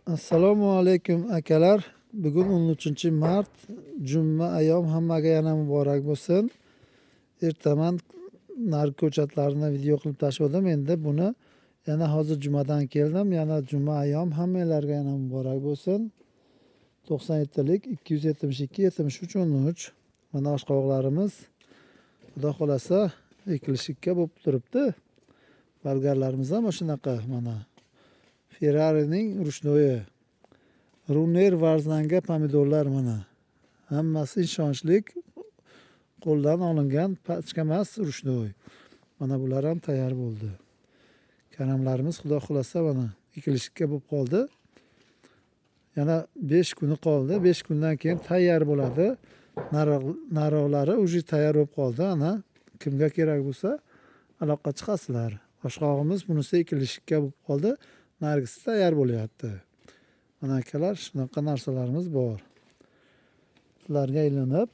Assalomu alaykum akalar. Bugun 13-mart, juma ayom hammaga yana muborak bo'lsin. Ertaman nargi ko'chatlarini video qilib tashladim. Endi buni yana hozir jumadan keldim. Yana juma ayom hammalarga yana muborak bo'lsin. 97lik 272 73 13. Mana oshqovoqlarimiz Xudo xolasa ekilishga bo'lib turibdi. Bolgarlarimiz ham shunaqa mana. Ferrarining rushnoyi. Runer varzanga pomidorlar mana. Hammasi ishonchlik qo'ldan olingan pachka emas rushnoy. Mana bular ham tayyor bo'ldi. Karamlarimiz Xudo xolasa mana ekilishga bo'lib qoldi. Yana 5 kuni qoldi. 5 kundan keyin tayyor bo'ladi. Naroqlari уже tayyor bo'lib qoldi. Ana kimga kerak bo'lsa aloqa chiqasizlar. Oshqog'imiz bunisi ekilishga bo'lib qoldi. Nargisi tayyor bo'lyapti. Mana akalar shunaqa narsalarimiz bor. Sizlarga ilinib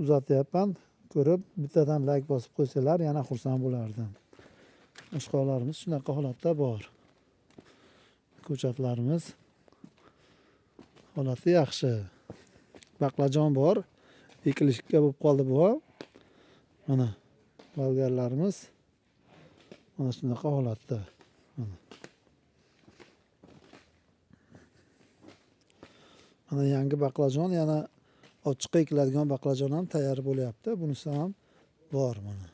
uzatyapman. Ko'rib bittadan like bosib qo'ysanglar yana xursand bo'lardim. Oshqoqlarimiz shunaqa holatda bor. Ko'chatlarimiz holati yaxshi. Baqlajon bor. Ekilishga bo'lib qoldi bu ham. Mana bolgarlarimiz mana shunaqa holatda. Mana yangi baqlajon, yana ochiqqa ekiladigan baqlajon ham tayyor bo'lyapti. Bunisi ham bor mana.